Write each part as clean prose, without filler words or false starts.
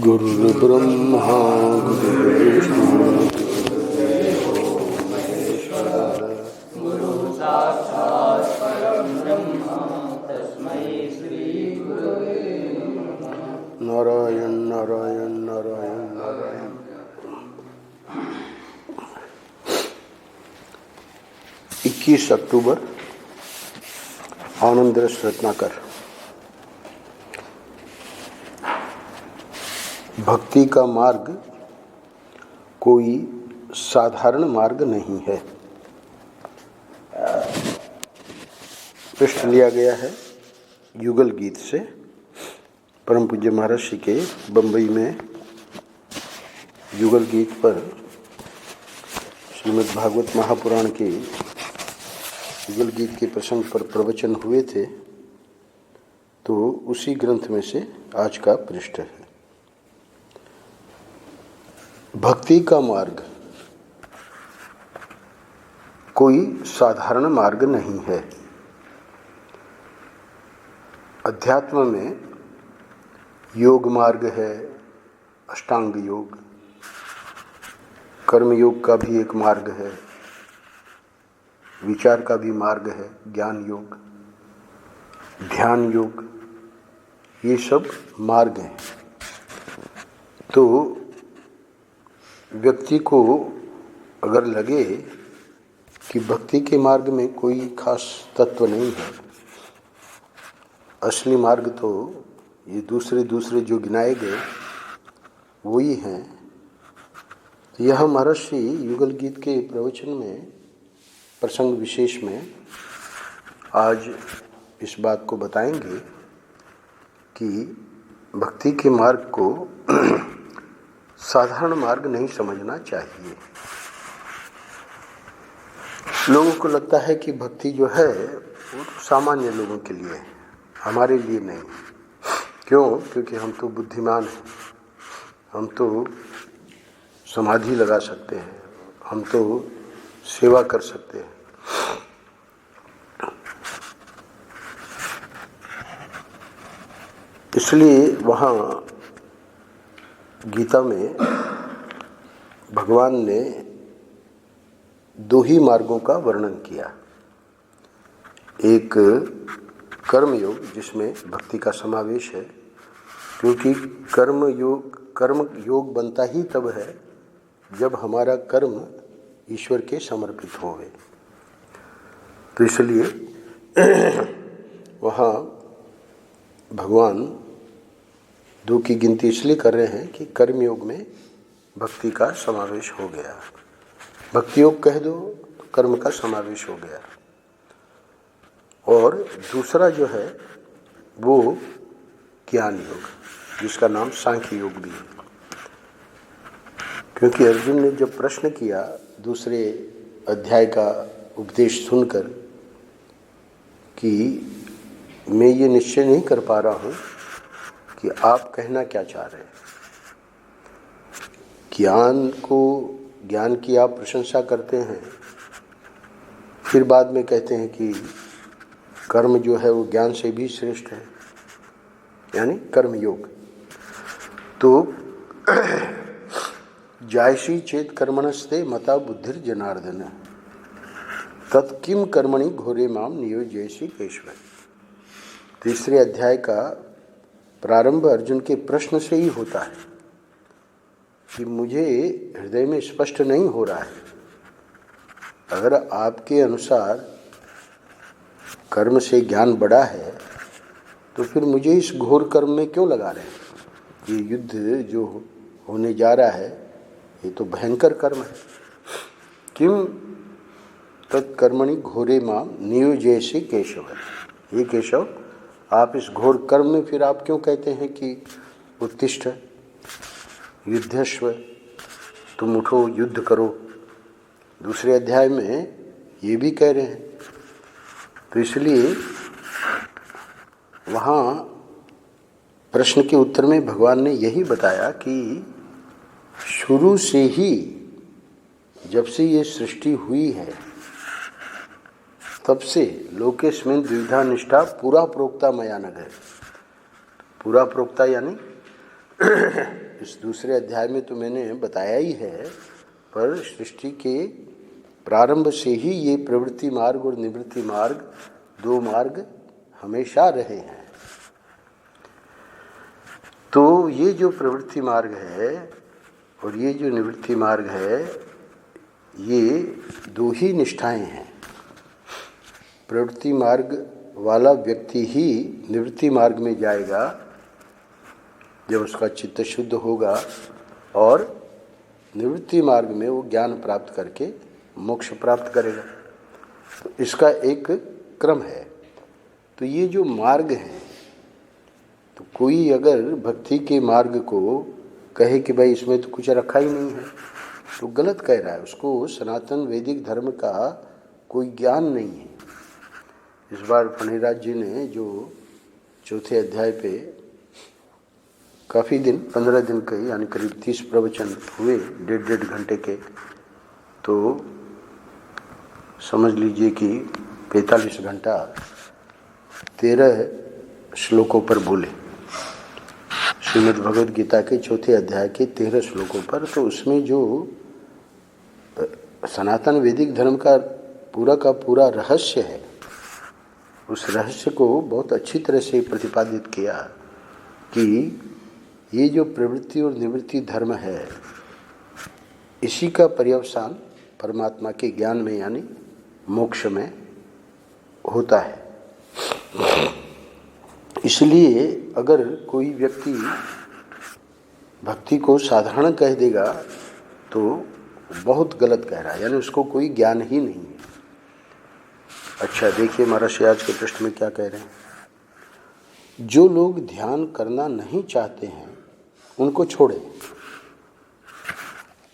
गुरुर्ब्रह्मा गुरुर्विष्णु गुरुर्देवो महेश्वरः गुरुः साक्षात् परब्रह्म तस्मै श्री गुरवे नमः। नारायण नारायण नारायण नारायण। 21 अक्टूबर आनंद रस रत्नाकर। भक्ति का मार्ग कोई साधारण मार्ग नहीं है। पृष्ठ लिया गया है युगल गीत से। परम पूज्य महर्षि के बंबई में युगल गीत पर श्रीमद् भागवत महापुराण के युगल गीत के प्रसंग पर प्रवचन हुए थे, तो उसी ग्रंथ में से आज का पृष्ठ है। भक्ति का मार्ग कोई साधारण मार्ग नहीं है। अध्यात्म में योग मार्ग है, अष्टांग योग, कर्म योग का भी एक मार्ग है, विचार का भी मार्ग है, ज्ञान योग, ध्यान योग, ये सब मार्ग हैं। तो व्यक्ति को अगर लगे कि भक्ति के मार्ग में कोई खास तत्व नहीं है, असली मार्ग तो ये दूसरे जो गिनाए गए वही हैं, तो यह महर्षि युगल गीत के प्रवचन में प्रसंग विशेष में आज इस बात को बताएंगे कि भक्ति के मार्ग को साधारण मार्ग नहीं समझना चाहिए। लोगों को लगता है कि भक्ति जो है वो सामान्य लोगों के लिए है, हमारे लिए नहीं। क्यों? क्योंकि हम तो बुद्धिमान हैं, हम तो समाधि लगा सकते हैं, हम तो सेवा कर सकते हैं। इसलिए वहाँ गीता में भगवान ने दो ही मार्गों का वर्णन किया। एक कर्म योग जिसमें भक्ति का समावेश है, क्योंकि कर्म योग बनता ही तब है जब हमारा कर्म ईश्वर के समर्पित होवे। तो इसलिए वहाँ भगवान दो की गिनती इसलिए कर रहे हैं कि कर्म योग में भक्ति का समावेश हो गया। भक्ति योग कह दो तो कर्म का समावेश हो गया। और दूसरा जो है वो ज्ञान योग, जिसका नाम सांख्य योग भी है। क्योंकि अर्जुन ने जब प्रश्न किया दूसरे अध्याय का उपदेश सुनकर कि मैं ये निश्चय नहीं कर पा रहा हूँ कि आप कहना क्या चाह रहे हैं। ज्ञान की आप प्रशंसा करते हैं, फिर बाद में कहते हैं कि कर्म जो है वो ज्ञान से भी श्रेष्ठ है, यानी कर्म योग। तो जायसी चेत कर्मणस्ते मता बुद्धिर जनार्दन तत्किम कर्मणि घोरे माम नियोजयसी केशव। तीसरे अध्याय का प्रारंभ अर्जुन के प्रश्न से ही होता है कि मुझे हृदय में स्पष्ट नहीं हो रहा है, अगर आपके अनुसार कर्म से ज्ञान बड़ा है तो फिर मुझे इस घोर कर्म में क्यों लगा रहे हैं। ये युद्ध जो होने जा रहा है ये तो भयंकर कर्म है। किम तत्कर्मणि घोरे माम नियोजयसी केशव। ये केशव, आप इस घोर कर्म में फिर आप क्यों कहते हैं कि उत्तिष्ठ युद्धस्व, तुम उठो युद्ध करो। दूसरे अध्याय में ये भी कह रहे हैं। तो इसलिए वहाँ प्रश्न के उत्तर में भगवान ने यही बताया कि शुरू से ही जब से ये सृष्टि हुई है तब से लोकेस्मिन् द्विधा निष्ठा पूरा प्रोक्ता मया नघ। पूरा प्रोक्ता यानी इस दूसरे अध्याय में तो मैंने बताया ही है, पर सृष्टि के प्रारंभ से ही ये प्रवृत्ति मार्ग और निवृत्ति मार्ग, दो मार्ग हमेशा रहे हैं। तो ये जो प्रवृत्ति मार्ग है और ये जो निवृत्ति मार्ग है, ये दो ही निष्ठाएं हैं। प्रवृत्ति मार्ग वाला व्यक्ति ही निवृत्ति मार्ग में जाएगा जब उसका चित्त शुद्ध होगा, और निवृत्ति मार्ग में वो ज्ञान प्राप्त करके मोक्ष प्राप्त करेगा। तो इसका एक क्रम है। तो ये जो मार्ग हैं, तो कोई अगर भक्ति के मार्ग को कहे कि भाई इसमें तो कुछ रखा ही नहीं है, तो गलत कह रहा है। उसको सनातन वैदिक धर्म का कोई ज्ञान नहीं है। इस बार फणिराज जी ने जो चौथे अध्याय पे काफ़ी दिन, 15 दिन के, यानी करीब 30 प्रवचन हुए, 1.5 घंटे के, तो समझ लीजिए कि 45 घंटा 13 श्लोकों पर बोले, श्रीमद् भगवद गीता के चौथे अध्याय के 13 श्लोकों पर। तो उसमें जो सनातन वैदिक धर्म का पूरा रहस्य है, उस रहस्य को बहुत अच्छी तरह से प्रतिपादित किया कि ये जो प्रवृत्ति और निवृत्ति धर्म है, इसी का पर्यवसान परमात्मा के ज्ञान में यानी मोक्ष में होता है। इसलिए अगर कोई व्यक्ति भक्ति को साधारण कह देगा तो बहुत गलत कह रहा है, यानी उसको कोई ज्ञान ही नहीं है। अच्छा देखिए महाराज आज के पृष्ठ में क्या कह रहे हैं। जो लोग ध्यान करना नहीं चाहते हैं उनको छोड़ें।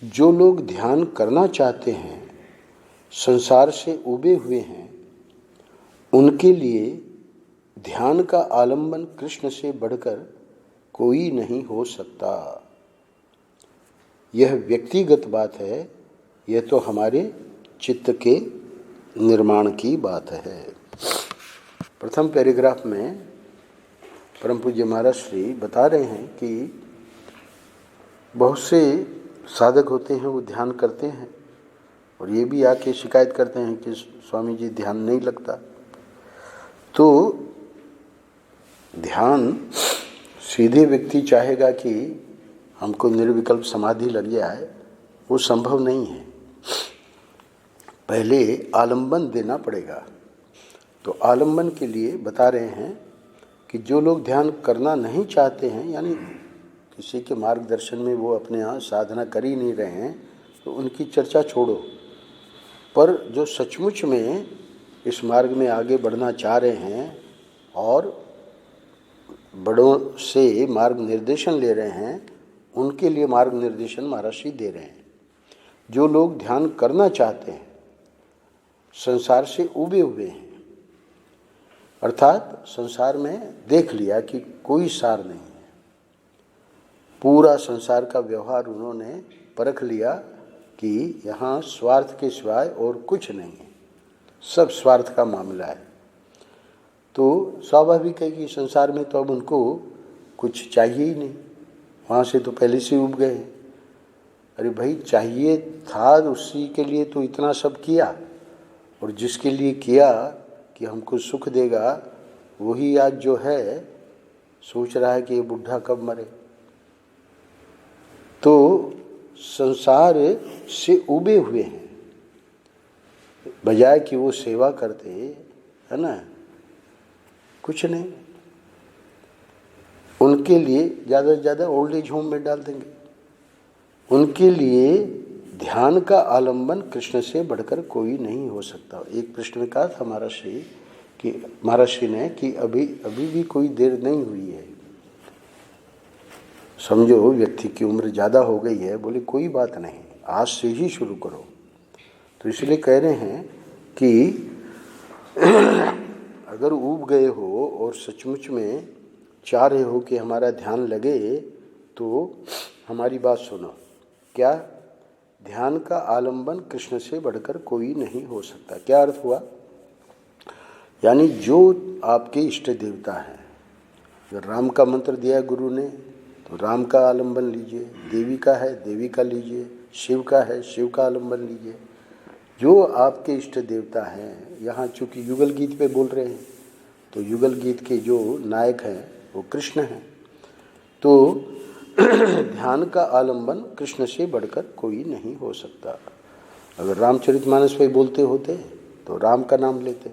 जो लोग ध्यान करना चाहते हैं, संसार से उबे हुए हैं, उनके लिए ध्यान का आलंबन कृष्ण से बढ़कर कोई नहीं हो सकता। यह व्यक्तिगत बात है, यह तो हमारे चित्त के निर्माण की बात है। प्रथम पैराग्राफ में परम पूज्य महाराज श्री बता रहे हैं कि बहुत से साधक होते हैं, वो ध्यान करते हैं और ये भी आके शिकायत करते हैं कि स्वामी जी ध्यान नहीं लगता। तो ध्यान सीधे व्यक्ति चाहेगा कि हमको निर्विकल्प समाधि लग जाए, वो संभव नहीं है। पहले आलंबन देना पड़ेगा। तो आलंबन के लिए बता रहे हैं कि जो लोग ध्यान करना नहीं चाहते हैं, यानी किसी के मार्गदर्शन में वो अपने यहाँ साधना कर ही नहीं रहे हैं, तो उनकी चर्चा छोड़ो। पर जो सचमुच में इस मार्ग में आगे बढ़ना चाह रहे हैं और बड़ों से मार्ग निर्देशन ले रहे हैं, उनके लिए मार्ग निर्देशन महाराज श्री दे रहे हैं। जो लोग ध्यान करना चाहते हैं, संसार से उबे हुए हैं, अर्थात संसार में देख लिया कि कोई सार नहीं है, पूरा संसार का व्यवहार उन्होंने परख लिया कि यहाँ स्वार्थ के सिवाय और कुछ नहीं है, सब स्वार्थ का मामला है। तो स्वाभाविक है कि संसार में तो अब उनको कुछ चाहिए ही नहीं, वहाँ से तो पहले से उब गए। अरे भाई, चाहिए था उसी के लिए तो इतना सब किया, और जिसके लिए किया कि हमको सुख देगा, वही आज जो है सोच रहा है कि ये बुढ़ा कब मरे। तो संसार से उबे हुए हैं, बजाय कि वो सेवा करते, है ना, कुछ नहीं। उनके लिए ज़्यादा से ज़्यादा ओल्ड एज होम में डाल देंगे। उनके लिए ध्यान का आलंबन कृष्ण से बढ़कर कोई नहीं हो सकता। एक प्रश्न में कहा था महाराज श्री ने कि अभी भी कोई देर नहीं हुई है, समझो व्यक्ति की उम्र ज़्यादा हो गई है, बोले कोई बात नहीं, आज से ही शुरू करो। तो इसलिए कह रहे हैं कि अगर ऊब गए हो और सचमुच में चाह रहे हो कि हमारा ध्यान लगे, तो हमारी बात सुनो। क्या? ध्यान का आलंबन कृष्ण से बढ़कर कोई नहीं हो सकता। क्या अर्थ हुआ? यानी जो आपके इष्ट देवता हैं, अगर राम का मंत्र दिया गुरु ने तो राम का आलम्बन लीजिए, देवी का है देवी का लीजिए, शिव का है शिव का आलम्बन लीजिए। जो आपके इष्ट देवता हैं, यहाँ चूँकि युगल गीत पे बोल रहे हैं तो युगल गीत के जो नायक हैं वो कृष्ण हैं। तो ध्यान का आलम्बन कृष्ण से बढ़कर कोई नहीं हो सकता। अगर रामचरितमानस पे बोलते होते तो राम का नाम लेते,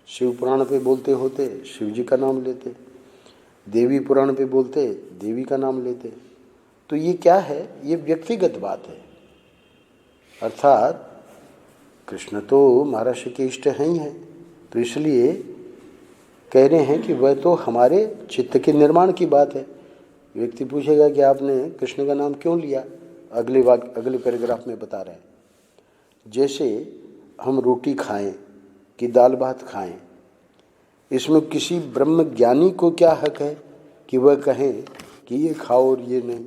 शिव पुराण पे बोलते होते शिव जी का नाम लेते, देवी पुराण पे बोलते देवी का नाम लेते। तो ये क्या है, ये व्यक्तिगत बात है। अर्थात कृष्ण तो महाराष्ट्र के इष्ट हैं ही हैं, तो इसलिए कह रहे हैं कि वह तो हमारे चित्त के निर्माण की बात है। व्यक्ति पूछेगा कि आपने कृष्ण का नाम क्यों लिया, अगले पैराग्राफ में बता रहे हैं। जैसे हम रोटी खाएं कि दाल भात खाएं, इसमें किसी ब्रह्म ज्ञानी को क्या हक है कि वह कहें कि ये खाओ और ये नहीं।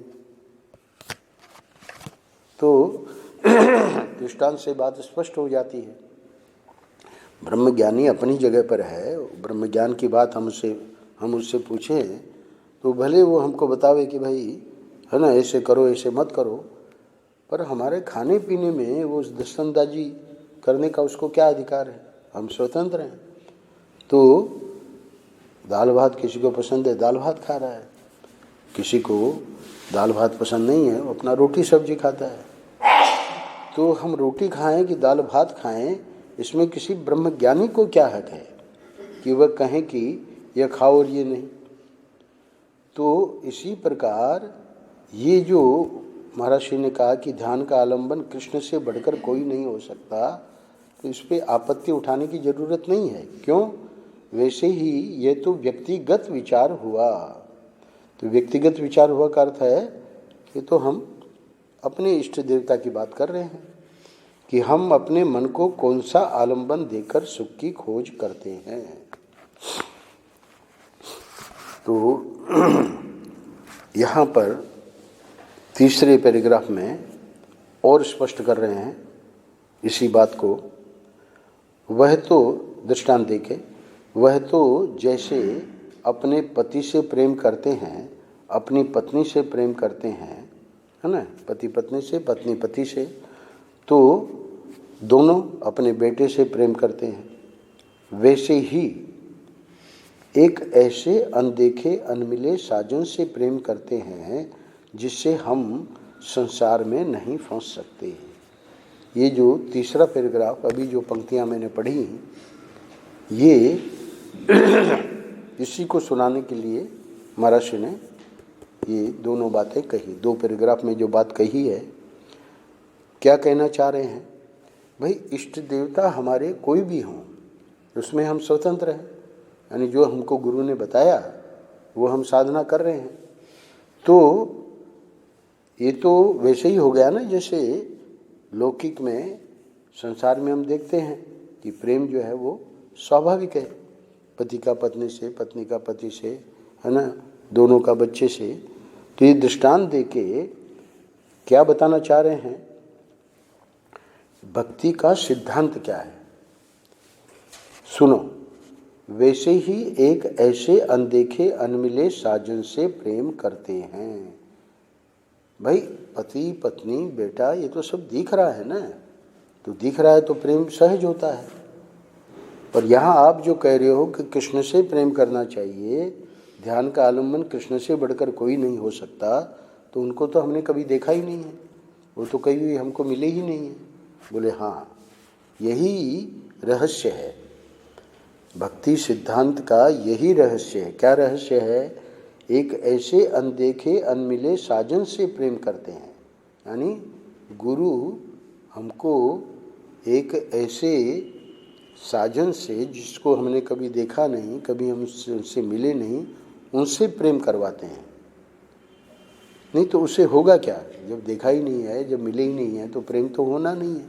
तो दृष्टांत से बात स्पष्ट हो जाती है। ब्रह्म ज्ञानी अपनी जगह पर है, ब्रह्म ज्ञान की बात हम उससे पूछें तो भले वो हमको बतावे कि भाई है ना ऐसे करो ऐसे मत करो, पर हमारे खाने पीने में वो दस्तंदाजी करने का उसको क्या अधिकार है? हम स्वतंत्र हैं। तो दाल भात किसी को पसंद है दाल भात खा रहा है, किसी को दाल भात पसंद नहीं है वो अपना रोटी सब्जी खाता है। तो हम रोटी खाएं कि दाल भात खाएं, इसमें किसी ब्रह्म ज्ञानी को क्या हक है कि वह कहें कि यह खाओ और ये नहीं। तो इसी प्रकार ये जो महाराज श्री ने कहा कि ध्यान का आलंबन कृष्ण से बढ़कर कोई नहीं हो सकता, तो इस पर आपत्ति उठाने की जरूरत नहीं है। क्यों? वैसे ही ये तो व्यक्तिगत विचार हुआ। तो व्यक्तिगत विचार हुआ का अर्थ है कि तो हम अपने इष्ट देवता की बात कर रहे हैं कि हम अपने मन को कौन सा आलंबन देकर सुख की खोज करते हैं। तो यहाँ पर तीसरे पैराग्राफ में और स्पष्ट कर रहे हैं इसी बात को। वह तो दृष्टांत देके, वह तो जैसे अपने पति से प्रेम करते हैं, अपनी पत्नी से प्रेम करते हैं, है ना, पति पत्नी से पत्नी पति से, तो दोनों अपने बेटे से प्रेम करते हैं, वैसे ही एक ऐसे अनदेखे अनमिले साजन से प्रेम करते हैं जिससे हम संसार में नहीं फंस सकते। ये जो तीसरा पैराग्राफ अभी जो पंक्तियां मैंने पढ़ी, ये इसी को सुनाने के लिए महाराज ने ये दोनों बातें कही। दो पैराग्राफ में जो बात कही है, क्या कहना चाह रहे हैं? भाई इष्ट देवता हमारे कोई भी हों, उसमें हम स्वतंत्र हैं, यानी जो हमको गुरु ने बताया वो हम साधना कर रहे हैं। तो ये तो वैसे ही हो गया ना, जैसे लौकिक में संसार में हम देखते हैं कि प्रेम जो है वो स्वाभाविक है, पति का पत्नी से, पत्नी का पति से, है ना, दोनों का बच्चे से। तो ये दृष्टांत देके क्या बताना चाह रहे हैं? भक्ति का सिद्धांत क्या है? सुनो, वैसे ही एक ऐसे अनदेखे अनमिले साजन से प्रेम करते हैं। भाई पति पत्नी बेटा ये तो सब दिख रहा है ना, तो दिख रहा है तो प्रेम सहज होता है। पर यहाँ आप जो कह रहे हो कि कृष्ण से प्रेम करना चाहिए, ध्यान का आलम्बन कृष्ण से बढ़कर कोई नहीं हो सकता, तो उनको तो हमने कभी देखा ही नहीं है, वो तो कभी हमको मिले ही नहीं है। बोले हाँ, यही रहस्य है भक्ति सिद्धांत का, यही रहस्य है। क्या रहस्य है? एक ऐसे अनदेखे अनमिले साजन से प्रेम करते हैं, यानी गुरु हमको एक ऐसे साजन से जिसको हमने कभी देखा नहीं, कभी हम उनसे मिले नहीं, उनसे प्रेम करवाते हैं। नहीं तो उससे होगा क्या? जब देखा ही नहीं है, जब मिले ही नहीं है, तो प्रेम तो होना नहीं है।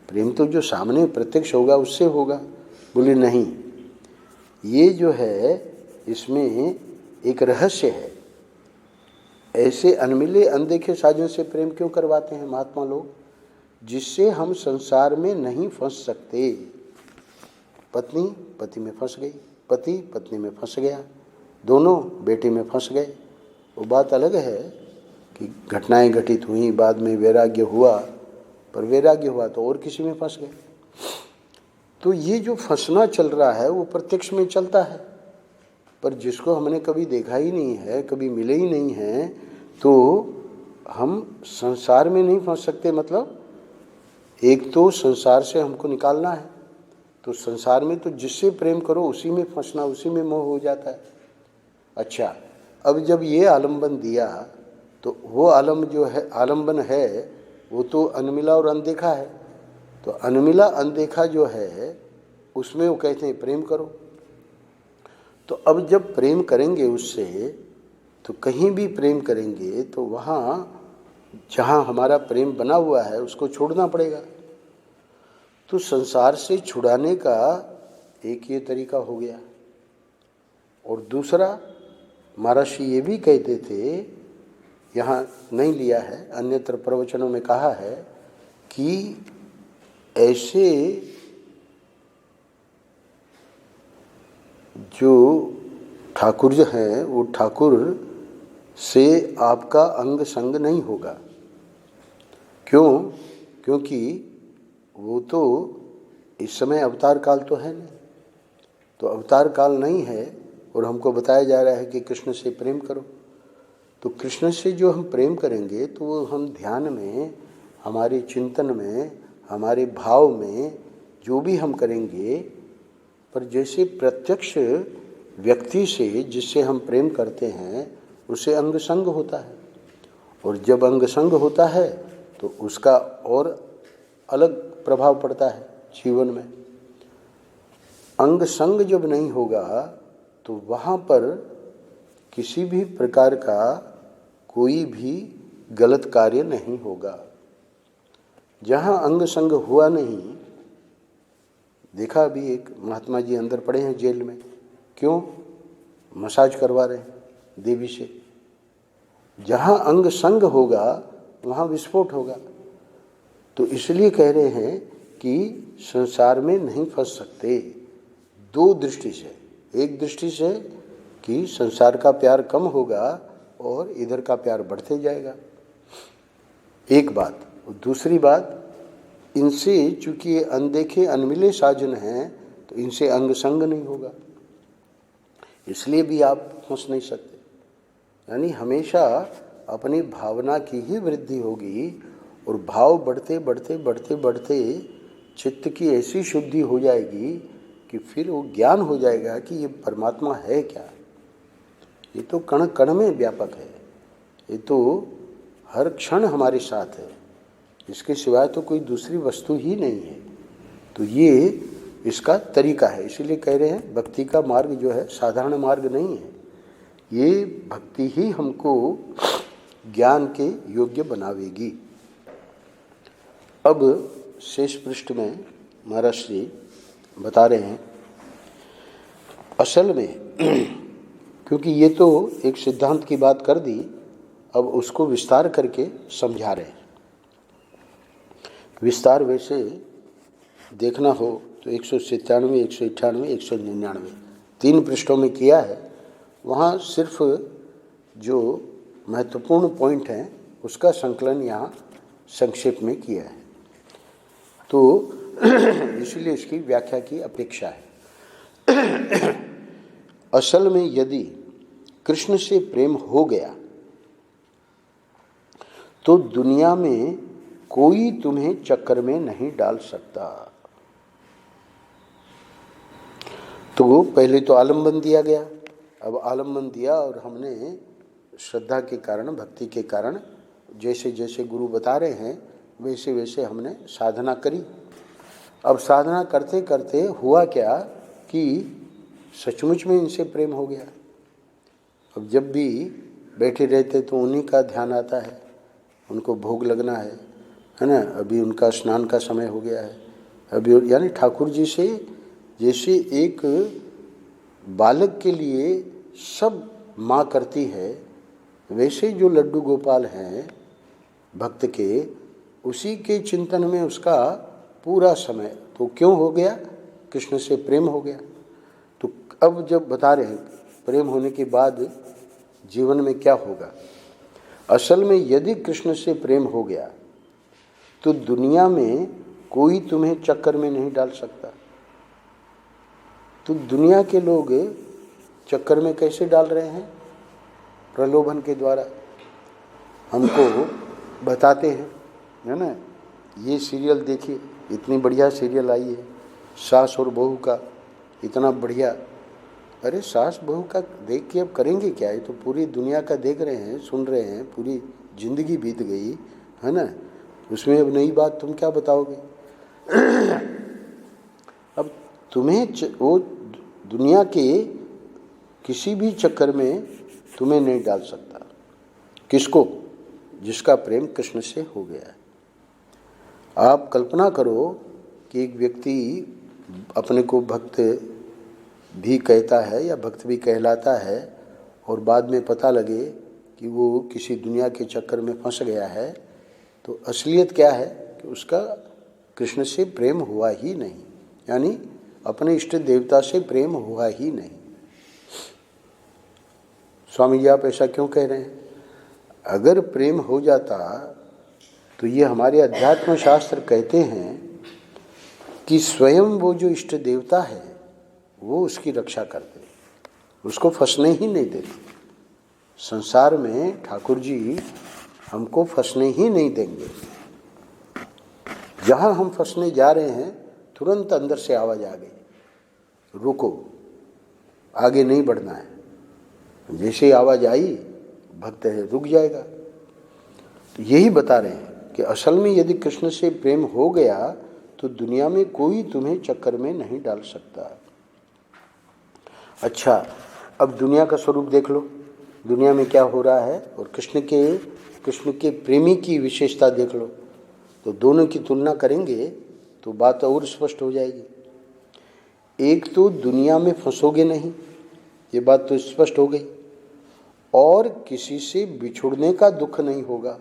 प्रेम तो जो सामने प्रत्यक्ष होगा उससे होगा। बोले नहीं, ये जो है इसमें एक रहस्य है। ऐसे अनमिले अनदेखे साजन से प्रेम क्यों करवाते हैं महात्मा लोग? जिससे हम संसार में नहीं फंस सकते। पत्नी पति में फंस गई, पति पत्नी में फंस गया, दोनों बेटे में फंस गए, वो बात अलग है कि घटनाएं घटित हुई, बाद में वैराग्य हुआ, पर वैराग्य हुआ तो और किसी में फंस गए। तो ये जो फंसना चल रहा है वो प्रत्यक्ष में चलता है, पर जिसको हमने कभी देखा ही नहीं है, कभी मिले ही नहीं है, तो हम संसार में नहीं फंस सकते। मतलब एक तो संसार से हमको निकालना है, तो संसार में तो जिससे प्रेम करो उसी में फंसना, उसी में मोह हो जाता है। अच्छा, अब जब ये आलम्बन दिया तो वो आलम्बन है वो तो अनमिला और अनदेखा है। तो अनमिला अनदेखा जो है उसमें वो कहते हैं प्रेम करो। तो अब जब प्रेम करेंगे उससे, तो कहीं भी प्रेम करेंगे तो वहाँ जहाँ हमारा प्रेम बना हुआ है उसको छोड़ना पड़ेगा। तो संसार से छुड़ाने का एक ये तरीका हो गया। और दूसरा, महर्षि ये भी कहते थे, यहाँ नहीं लिया है, अन्यत्र प्रवचनों में कहा है कि ऐसे जो ठाकुर जो हैं वो ठाकुर से आपका अंग संग नहीं होगा। क्यों? क्योंकि वो तो इस समय अवतार काल तो है नहीं, तो अवतार काल नहीं है और हमको बताया जा रहा है कि कृष्ण से प्रेम करो। तो कृष्ण से जो हम प्रेम करेंगे तो वो हम ध्यान में, हमारे चिंतन में, हमारे भाव में जो भी हम करेंगे, पर जैसे प्रत्यक्ष व्यक्ति से जिससे हम प्रेम करते हैं उसे अंग संग होता है, और जब अंग संग होता है तो उसका और अलग प्रभाव पड़ता है जीवन में। अंग संग जब नहीं होगा तो वहाँ पर किसी भी प्रकार का कोई भी गलत कार्य नहीं होगा। जहाँ अंग संग हुआ नहीं, देखा अभी एक महात्मा जी अंदर पड़े हैं जेल में, क्यों? मसाज करवा रहे हैं देवी से। जहाँ अंग संग होगा वहाँ विस्फोट होगा। तो इसलिए कह रहे हैं कि संसार में नहीं फंस सकते, दो दृष्टि से। एक दृष्टि से कि संसार का प्यार कम होगा और इधर का प्यार बढ़ते जाएगा, एक बात। दूसरी बात, इनसे चूंकि ये अनदेखे अनमिले साजन हैं तो इनसे अंग संग नहीं होगा, इसलिए भी आप फंस नहीं सकते। यानी हमेशा अपनी भावना की ही वृद्धि होगी, और भाव बढ़ते बढ़ते बढ़ते बढ़ते चित्त की ऐसी शुद्धि हो जाएगी कि फिर वो ज्ञान हो जाएगा कि ये परमात्मा है क्या। ये तो कण कण में व्यापक है, ये तो हर क्षण हमारे साथ है, इसके सिवाय तो कोई दूसरी वस्तु ही नहीं है। तो ये इसका तरीका है। इसीलिए कह रहे हैं भक्ति का मार्ग जो है साधारण मार्ग नहीं है, ये भक्ति ही हमको ज्ञान के योग्य बनावेगी। अब शेष पृष्ठ में महाराज श्री बता रहे हैं, असल में क्योंकि ये तो एक सिद्धांत की बात कर दी, अब उसको विस्तार करके समझा रहे हैं। विस्तार वैसे देखना हो तो 197, 198, 199 तीन पृष्ठों में किया है। वहाँ सिर्फ जो महत्वपूर्ण पॉइंट हैं उसका संकलन यहाँ संक्षेप में किया है, तो इसलिए इसकी व्याख्या की अपेक्षा है। असल में यदि कृष्ण से प्रेम हो गया तो दुनिया में कोई तुम्हें चक्कर में नहीं डाल सकता। तो पहले तो आलम्बन दिया गया, अब आलम्बन दिया और हमने श्रद्धा के कारण, भक्ति के कारण, जैसे जैसे गुरु बता रहे हैं वैसे वैसे हमने साधना करी। अब साधना करते करते हुआ क्या कि सचमुच में इनसे प्रेम हो गया। अब जब भी बैठे रहते तो उन्हीं का ध्यान आता है, उनको भोग लगना है ना। अभी उनका स्नान का समय हो गया है अभी, यानी ठाकुर जी से जैसे एक बालक के लिए सब माँ करती है, वैसे जो लड्डू गोपाल हैं भक्त के, उसी के चिंतन में उसका पूरा समय। तो क्यों हो गया? कृष्ण से प्रेम हो गया। तो अब जब बता रहे हैं प्रेम होने के बाद जीवन में क्या होगा। असल में यदि कृष्ण से प्रेम हो गया तो दुनिया में कोई तुम्हें चक्कर में नहीं डाल सकता। तो दुनिया के लोग चक्कर में कैसे डाल रहे हैं? प्रलोभन के द्वारा हमको बताते हैं, है ना। ये सीरियल देखिए, इतनी बढ़िया सीरियल आई है, सास और बहू का, इतना बढ़िया। अरे सास बहू का देख के अब करेंगे क्या? ये तो पूरी दुनिया का देख रहे हैं, सुन रहे हैं, पूरी जिंदगी बीत गई, है ना। उसमें अब नई बात तुम क्या बताओगे? अब तुम्हें वो दुनिया के किसी भी चक्कर में तुम्हें नहीं डाल सकता। किसको? जिसका प्रेम कृष्ण से हो गया है। आप कल्पना करो कि एक व्यक्ति अपने को भक्त भी कहता है या भक्त भी कहलाता है और बाद में पता लगे कि वो किसी दुनिया के चक्कर में फंस गया है, तो असलियत क्या है कि उसका कृष्ण से प्रेम हुआ ही नहीं, यानी अपने इष्ट देवता से प्रेम हुआ ही नहीं। स्वामी जी आप ऐसा क्यों कह रहे हैं? अगर प्रेम हो जाता तो ये हमारे अध्यात्म शास्त्र कहते हैं कि स्वयं वो जो इष्ट देवता है वो उसकी रक्षा करते, उसको फंसने ही नहीं देते। संसार में ठाकुर जी हमको फंसने ही नहीं देंगे। जहाँ हम फंसने जा रहे हैं तुरंत अंदर से आवाज़ आ गई, रुको, आगे नहीं बढ़ना है। जैसे आवाज़ आई भक्त है रुक जाएगा। तो यही बता रहे हैं कि असल में यदि कृष्ण से प्रेम हो गया तो दुनिया में कोई तुम्हें चक्कर में नहीं डाल सकता। अच्छा, अब दुनिया का स्वरूप देख लो, दुनिया में क्या हो रहा है, और कृष्ण के प्रेमी की विशेषता देख लो। तो दोनों की तुलना करेंगे तो बात और स्पष्ट हो जाएगी। एक तो दुनिया में फंसोगे नहीं, ये बात तो स्पष्ट हो गई, और किसी से बिछुड़ने का दुख नहीं होगा।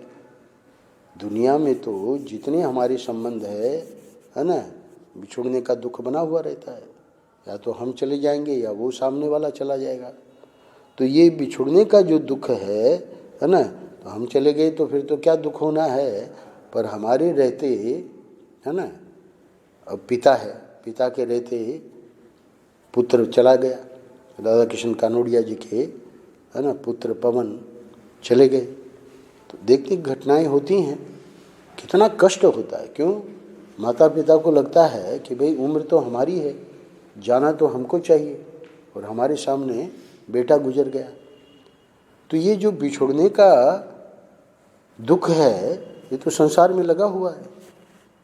दुनिया में तो जितने हमारे संबंध है ना, बिछुड़ने का दुख बना हुआ रहता है। या तो हम चले जाएंगे या वो सामने वाला चला जाएगा। तो ये बिछुड़ने का जो दुख है ना, तो हम चले गए तो फिर तो क्या दुख होना है, पर हमारे रहते, है ना। अब पिता है, पिता के रहते पुत्र चला गया, राधा कृष्ण कानोड़िया जी के, है ना, पुत्र पवन चले गए। तो देखते घटनाएं होती हैं, कितना कष्ट होता है। क्यों? माता पिता को लगता है कि भाई उम्र तो हमारी है, जाना तो हमको चाहिए, और हमारे सामने बेटा गुजर गया। तो ये जो बिछुड़ने का दुख है ये तो संसार में लगा हुआ है,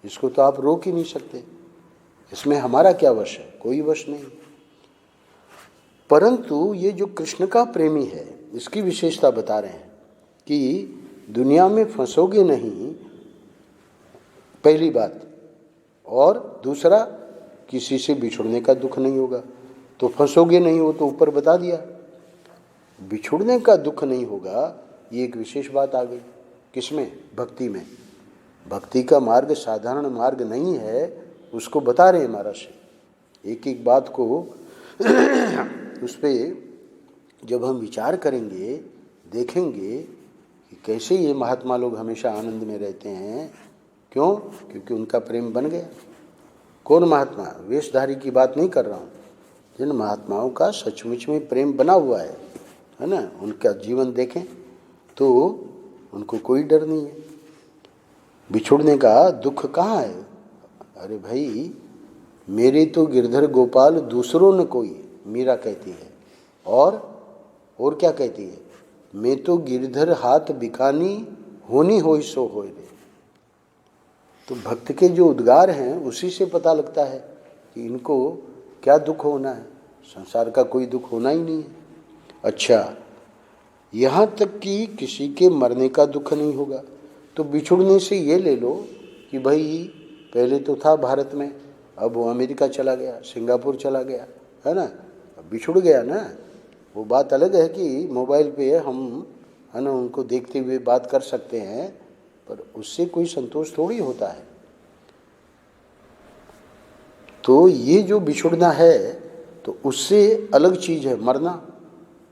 इसको तो आप रोक ही नहीं सकते। इसमें हमारा क्या वश है? कोई वश नहीं। परंतु ये जो कृष्ण का प्रेमी है इसकी विशेषता बता रहे हैं कि दुनिया में फंसोगे नहीं, पहली बात, और दूसरा किसी से बिछुड़ने का दुख नहीं होगा। तो फंसोगे नहीं, हो तो ऊपर बता दिया, बिछुड़ने का दुख नहीं होगा, ये एक विशेष बात आ गई। किसमें? भक्ति में। भक्ति का मार्ग साधारण मार्ग नहीं है, उसको बता रहे हैं महाराज। एक एक बात को उस पर जब हम विचार करेंगे, देखेंगे कि कैसे ये महात्मा लोग हमेशा आनंद में रहते हैं। क्यों? क्योंकि उनका प्रेम बन गया। कौन महात्मा? वेशधारी की बात नहीं कर रहा हूँ, जिन महात्माओं का सचमुच में प्रेम बना हुआ है ना, उनका जीवन देखें तो उनको कोई डर नहीं है। बिछुड़ने का दुख कहाँ है? अरे भाई, मेरे तो गिरधर गोपाल दूसरों न कोई, मीरा कहती है। और क्या कहती है? मैं तो गिरधर हाथ बिकानी होनी होई सो होय रे। तो भक्त के जो उद्गार हैं उसी से पता लगता है कि इनको क्या दुख होना है। संसार का कोई दुख होना ही नहीं है। अच्छा, यहाँ तक कि किसी के मरने का दुख नहीं होगा। तो बिछुड़ने से ये ले लो कि भाई पहले तो था भारत में, अब वो अमेरिका चला गया, सिंगापुर चला गया, है ना, अब बिछुड़ गया ना। वो बात अलग है कि मोबाइल पे हम, है ना, उनको देखते हुए बात कर सकते हैं, पर उससे कोई संतोष थोड़ी होता है। तो ये जो बिछुड़ना है तो उससे अलग चीज़ है मरना।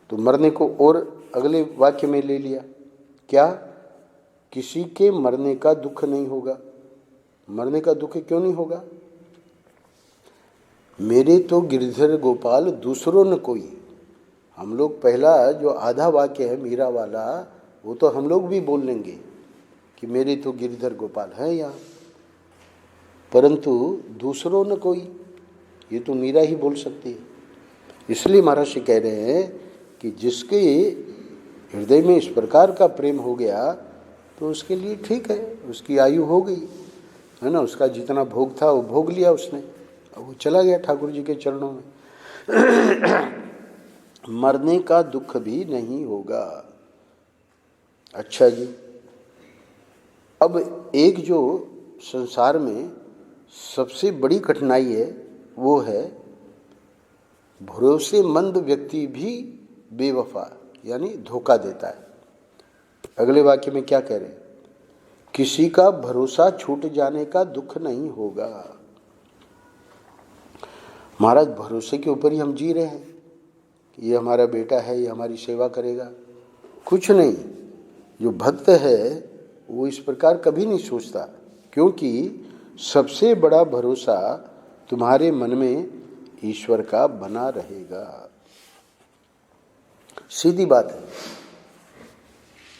तो मरने को और अगले वाक्य में ले लिया, क्या किसी के मरने का दुख नहीं होगा। मरने का दुख क्यों नहीं होगा? मेरे तो गिरधर गोपाल दूसरों न कोई। हम लोग पहला जो आधा वाक्य है मीरा वाला, वो तो हम लोग भी बोल लेंगे कि मेरे तो गिरधर गोपाल है यहाँ, परंतु दूसरों न कोई, ये तो मीरा ही बोल सकती है। इसलिए महर्षि कह रहे हैं कि जिसके हृदय में इस प्रकार का प्रेम हो गया तो उसके लिए ठीक है, उसकी आयु हो गई है ना, उसका जितना भोग था वो भोग लिया उसने, अब वो चला गया ठाकुर जी के चरणों में। मरने का दुख भी नहीं होगा। अच्छा जी, अब एक जो संसार में सबसे बड़ी कठिनाई है वो है भरोसेमंद व्यक्ति भी बेवफा यानी धोखा देता है। अगले वाक्य में क्या कह रहे हैं? किसी का भरोसा छूट जाने का दुख नहीं होगा। महाराज भरोसे के ऊपर ही हम जी रहे हैं कि ये हमारा बेटा है, ये हमारी सेवा करेगा, कुछ नहीं। जो भक्त है वो इस प्रकार कभी नहीं सोचता, क्योंकि सबसे बड़ा भरोसा तुम्हारे मन में ईश्वर का बना रहेगा। सीधी बात है।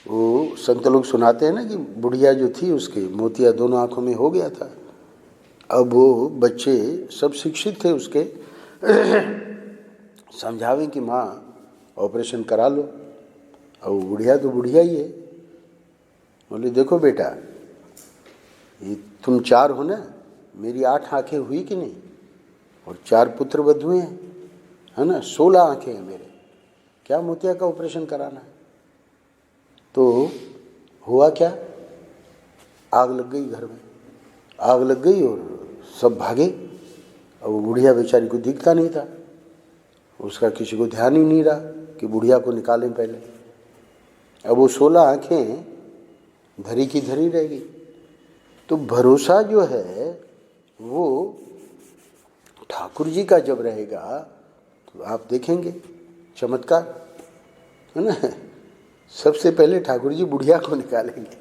वो संत लोग सुनाते हैं ना कि बुढ़िया जो थी उसके मोतिया दोनों आंखों में हो गया था। अब वो बच्चे सब शिक्षित थे उसके, समझावें कि माँ ऑपरेशन करा लो। अब वो बुढ़िया तो बुढ़िया ही है, बोले देखो बेटा ये तुम 4 हो ना, मेरी 8 आंखें हुई कि नहीं, और 4 पुत्र वधुएं हैं है ना, 16 आंखें हैं मेरे, क्या मोतिया का ऑपरेशन कराना है। तो हुआ क्या, आग लग गई घर में, आग लग गई और सब भागे। अब वो बुढ़िया बेचारी को दिखता नहीं था, उसका किसी को ध्यान ही नहीं रहा कि बुढ़िया को निकालें पहले। अब वो 16 आंखें धरी की धरी रह गई। तो भरोसा जो है वो ठाकुर जी का जब रहेगा तो आप देखेंगे चमत्कार है ना। सबसे पहले ठाकुर जी बुढ़िया को निकालेंगे,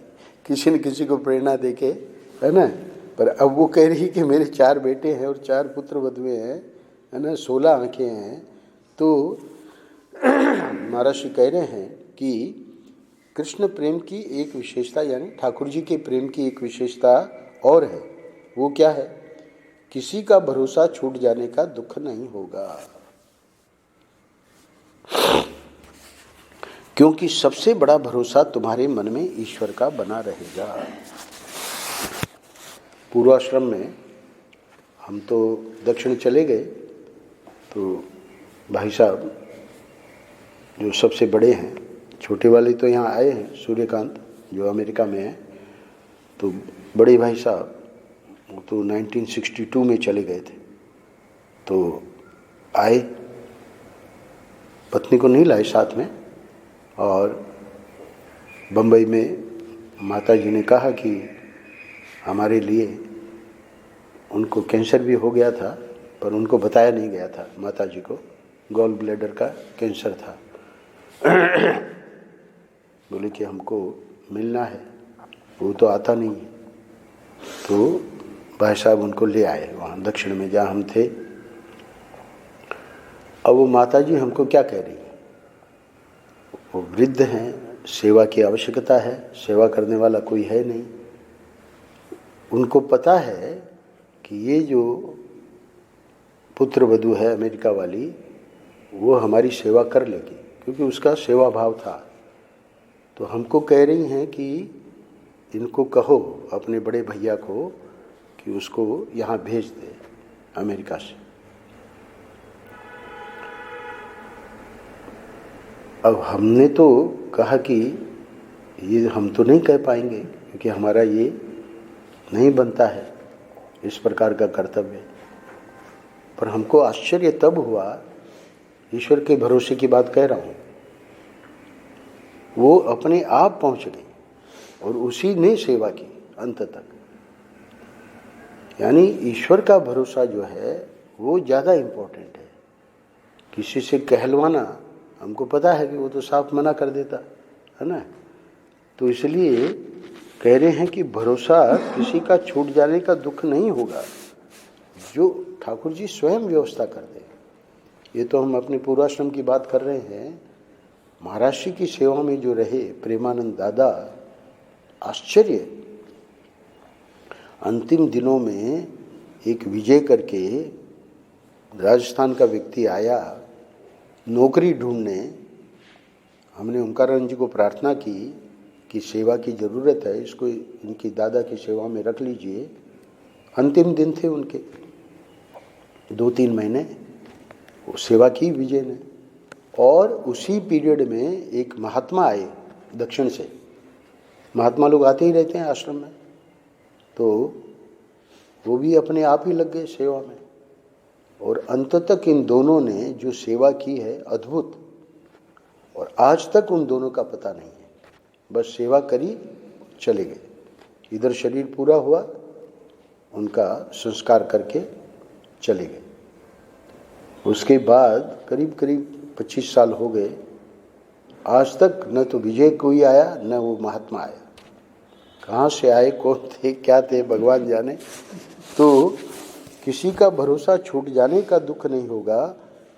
किसी न किसी को प्रेरणा देके है ना। पर अब वो कह रही कि मेरे 4 बेटे हैं और 4 पुत्र वधुएं हैं है ना, 16 आंखें हैं। तो महर्षि कह रहे हैं कि कृष्ण प्रेम की एक विशेषता यानी ठाकुर जी के प्रेम की एक विशेषता और है। वो क्या है? किसी का भरोसा छूट जाने का दुख नहीं होगा, क्योंकि सबसे बड़ा भरोसा तुम्हारे मन में ईश्वर का बना रहेगा। पूर्वाश्रम में हम तो दक्षिण चले गए, तो भाई साहब जो सबसे बड़े हैं, छोटे वाले तो यहाँ आए हैं, सूर्यकांत जो अमेरिका में है, तो बड़े भाई साहब वो तो 1962 में चले गए थे। तो आए, पत्नी को नहीं लाए साथ में, और बम्बई में माता जी ने कहा कि हमारे लिए, उनको कैंसर भी हो गया था पर उनको बताया नहीं गया था, माता जी को गॉल ब्लैडर का कैंसर था। बोले कि हमको मिलना है, वो तो आता नहीं है। तो भाई साहब उनको ले आए वहाँ दक्षिण में जहाँ हम थे। अब वो माता जी हमको क्या कह रही है, वो वृद्ध हैं, सेवा की आवश्यकता है, सेवा करने वाला कोई है नहीं। उनको पता है कि ये जो पुत्र वधू है अमेरिका वाली, वो हमारी सेवा कर लेगी, क्योंकि उसका सेवा भाव था। तो हमको कह रही हैं कि इनको कहो अपने बड़े भैया को कि उसको यहाँ भेज दे अमेरिका से। अब हमने तो कहा कि ये हम तो नहीं कह पाएंगे, क्योंकि हमारा ये नहीं बनता है इस प्रकार का कर्तव्य। पर हमको आश्चर्य तब हुआ, ईश्वर के भरोसे की बात कह रहा हूँ, वो अपने आप पहुँच गई और उसी ने सेवा की अंत तक। यानी ईश्वर का भरोसा जो है वो ज़्यादा इम्पोर्टेंट है। किसी से कहलवाना हमको पता है कि वो तो साफ मना कर देता है ना। तो इसलिए कह रहे हैं कि भरोसा किसी का छूट जाने का दुख नहीं होगा, जो ठाकुर जी स्वयं व्यवस्था कर दे। ये तो हम अपने पूर्वाश्रम की बात कर रहे हैं। महाराज जी की सेवा में जो रहे प्रेमानंद दादा, आश्चर्य, अंतिम दिनों में एक विजय करके राजस्थान का व्यक्ति आया नौकरी ढूंढने। हमने ओंकारानंद जी को प्रार्थना की कि सेवा की ज़रूरत है, इसको इनकी दादा की सेवा में रख लीजिए। अंतिम दिन थे उनके, 2-3 महीने वो सेवा की विजय ने। और उसी पीरियड में एक महात्मा आए दक्षिण से। महात्मा लोग आते ही रहते हैं आश्रम में, तो वो भी अपने आप ही लग गए सेवा में। और अंत तक इन दोनों ने जो सेवा की है अद्भुत, और आज तक उन दोनों का पता नहीं है। बस सेवा करी, चले गए। इधर शरीर पूरा हुआ, उनका संस्कार करके चले गए। उसके बाद करीब करीब 25 साल हो गए, आज तक न तो विजय कोई आया न वो महात्मा आया। कहाँ से आए, कौन थे, क्या थे, भगवान जाने। तो किसी का भरोसा छूट जाने का दुख नहीं होगा,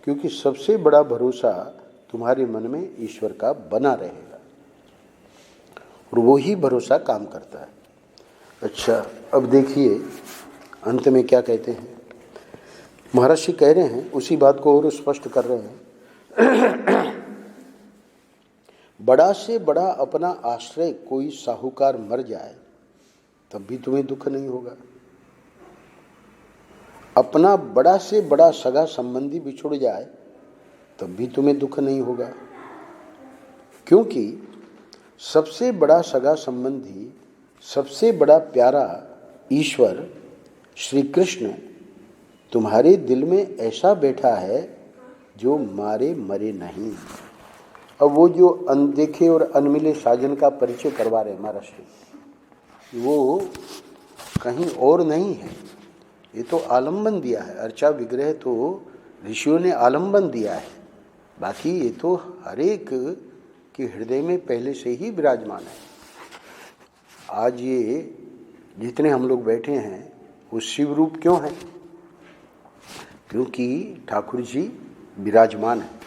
क्योंकि सबसे बड़ा भरोसा तुम्हारे मन में ईश्वर का बना रहेगा, और वो ही भरोसा काम करता है। अच्छा, अब देखिए अंत में क्या कहते हैं। महर्षि कह रहे हैं, उसी बात को और स्पष्ट कर रहे हैं। बड़ा से बड़ा अपना आश्रय कोई साहूकार मर जाए तब भी तुम्हें दुख नहीं होगा। अपना बड़ा से बड़ा सगा संबंधी बिछुड़ जाए तब भी तुम्हें दुख नहीं होगा, क्योंकि सबसे बड़ा सगा संबंधी, सबसे बड़ा प्यारा ईश्वर श्री कृष्ण तुम्हारे दिल में ऐसा बैठा है जो मारे मरे नहीं। अब वो जो अनदेखे और अनमिले साजन का परिचय करवा रहे महाराष्ट्र, वो कहीं और नहीं है, ये तो आलम्बन दिया है। अर्चा विग्रह तो ऋषियों ने आलम्बन दिया है, बाकी ये तो हर एक के हृदय में पहले से ही विराजमान है। आज ये जितने हम लोग बैठे हैं वो शिव रूप क्यों है? क्योंकि ठाकुर जी विराजमान है।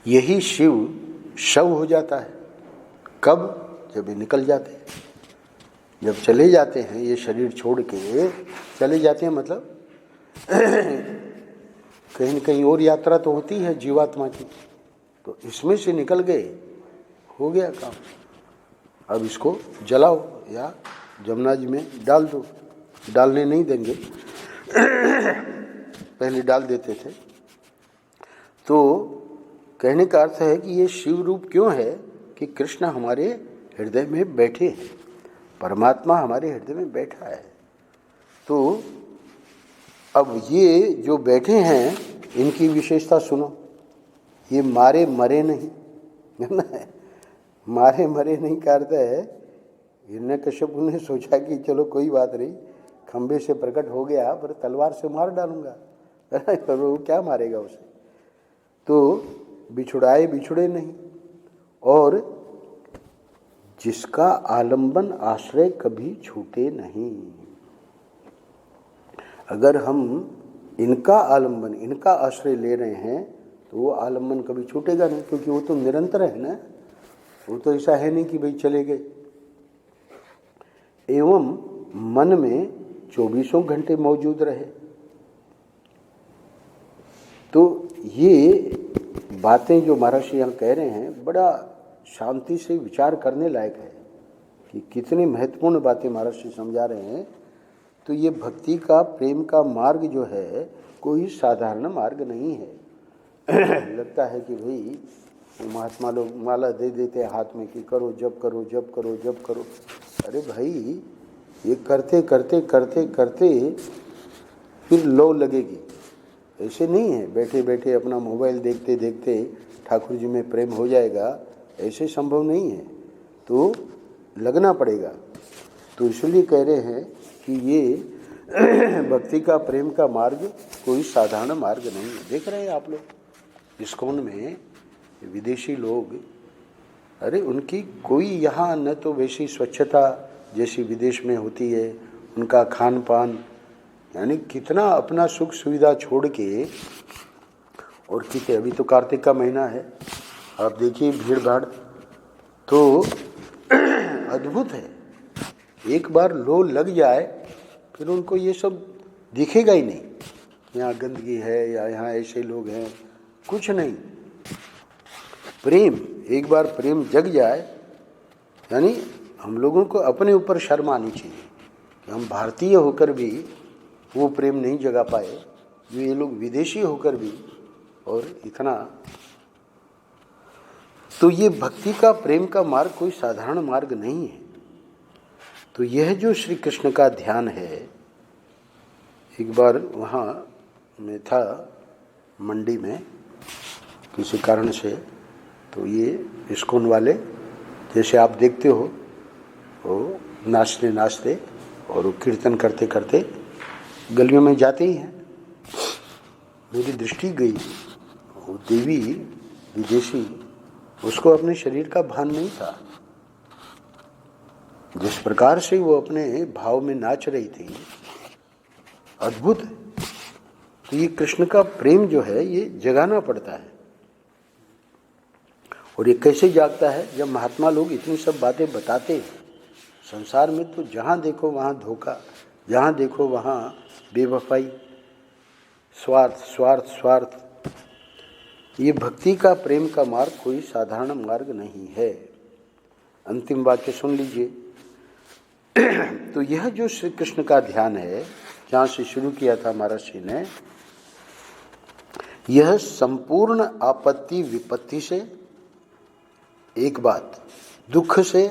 यही शिव शव हो जाता है। कब? जब ये निकल जाते हैं, जब चले जाते हैं, ये शरीर छोड़ के चले जाते हैं, मतलब कहीं न कहीं और यात्रा तो होती है जीवात्मा की। तो इसमें से निकल गए, हो गया काम। अब इसको जलाओ या जमुना जी में डाल दो। डालने नहीं देंगे, पहले डाल देते थे। तो कहने का अर्थ है कि ये शिव रूप क्यों है कि कृष्ण हमारे हृदय में बैठे हैं, परमात्मा हमारे हृदय में बैठा है। तो अब ये जो बैठे हैं इनकी विशेषता सुनो। ये मारे मरे नहीं, है ना? मारे मरे नहीं का अर्थ है, हिरण्यकश्यप ने सोचा कि चलो कोई बात नहीं, खंबे से प्रकट हो गया पर तलवार से मार डालूंगा, तो वो क्या मारेगा उसे। तो बिछुड़ाए बिछुड़े नहीं, और जिसका आलंबन आश्रय कभी छूटे नहीं। अगर हम इनका आलंबन, इनका आश्रय ले रहे हैं तो वो आलंबन कभी छूटेगा नहीं, क्योंकि वो तो निरंतर है ना। वो तो ऐसा है नहीं कि भाई चले गए। एवं मन में 24 घंटे मौजूद रहे। तो ये बातें जो महाराज यहाँ कह रहे हैं बड़ा शांति से विचार करने लायक है कि कितनी महत्वपूर्ण बातें महाराज समझा रहे हैं। तो ये भक्ति का, प्रेम का मार्ग जो है कोई साधारण मार्ग नहीं है। लगता है कि भाई महात्मा लोग माला दे देते हैं हाथ में कि करो जप करो जप करो जप करो। अरे भाई, ये करते करते करते करते फिर लो लगेगी। ऐसे नहीं है बैठे बैठे अपना मोबाइल देखते देखते ठाकुर जी में प्रेम हो जाएगा, ऐसे संभव नहीं है। तो लगना पड़ेगा। तो इसलिए कह रहे हैं कि ये भक्ति का, प्रेम का मार्ग कोई साधारण मार्ग नहीं है। देख रहे हैं आप लोग, इस्कॉन में विदेशी लोग, अरे उनकी कोई यहाँ न तो वैसी स्वच्छता जैसी विदेश में होती है, उनका खान पान, यानी कितना अपना सुख सुविधा छोड़ के, और ठीक है अभी तो कार्तिक का महीना है, आप देखिए भीड़ भाड़ तो अद्भुत है। एक बार लो लग जाए फिर उनको ये सब दिखेगा ही नहीं, यहाँ गंदगी है या यहाँ ऐसे लोग हैं, कुछ नहीं। प्रेम, एक बार प्रेम जग जाए, यानी हम लोगों को अपने ऊपर शर्म आनी चाहिए कि हम भारतीय होकर भी वो प्रेम नहीं जगा पाए जो ये लोग विदेशी होकर भी, और इतना। तो ये भक्ति का, प्रेम का मार्ग कोई साधारण मार्ग नहीं है। तो यह जो श्री कृष्ण का ध्यान है, एक बार वहाँ मैं था मंडी में किसी कारण से, तो ये इस्कॉन वाले जैसे आप देखते हो वो नाचते नाचते और वो कीर्तन करते करते गलियों में जाते ही हैं। मेरी दृष्टि गई, वो देवी विदेशी, उसको अपने शरीर का भान नहीं था। जिस प्रकार से वो अपने भाव में नाच रही थी, अद्भुत है। तो ये कृष्ण का प्रेम जो है ये जगाना पड़ता है। और ये कैसे जागता है? जब महात्मा लोग इतनी सब बातें बताते हैं। संसार में तो जहाँ देखो वहाँ धोखा, जहाँ देखो वहाँ बेवफाई, स्वार्थ स्वार्थ स्वार्थ। ये भक्ति का, प्रेम का मार्ग कोई साधारण मार्ग नहीं है। अंतिम वाक्य सुन लीजिए। तो यह जो श्री कृष्ण का ध्यान है, जहाँ से शुरू किया था महर्षि ने, यह संपूर्ण आपत्ति विपत्ति से एक बात, दुख से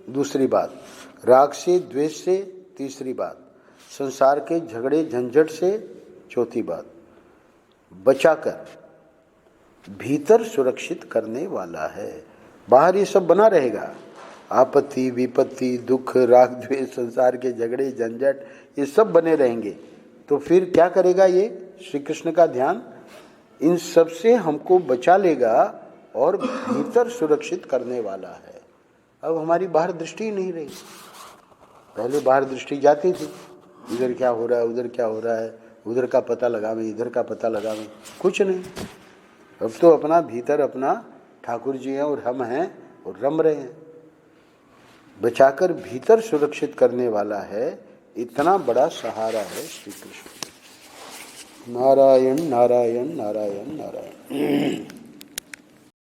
दूसरी बात, राग से द्वेष से तीसरी बात, संसार के झगड़े झंझट से चौथी बात, बचाकर भीतर सुरक्षित करने वाला है। बाहर ये सब बना रहेगा, आपत्ति विपत्ति दुख राग द्वेष संसार के झगड़े झंझट ये सब बने रहेंगे। तो फिर क्या करेगा ये श्री कृष्ण का ध्यान? इन सब से हमको बचा लेगा और भीतर सुरक्षित करने वाला है। अब हमारी बाहर दृष्टि ही नहीं रही। पहले बाहर दृष्टि जाती थी, इधर क्या हो रहा है, उधर क्या हो रहा है, उधर का पता लगावें, इधर का पता लगावें, कुछ नहीं। अब तो अपना भीतर अपना ठाकुर जी हैं और हम हैं और रम रहे हैं। बचाकर भीतर सुरक्षित करने वाला है, इतना बड़ा सहारा है श्री कृष्ण। नारायण नारायण नारायण नारायण।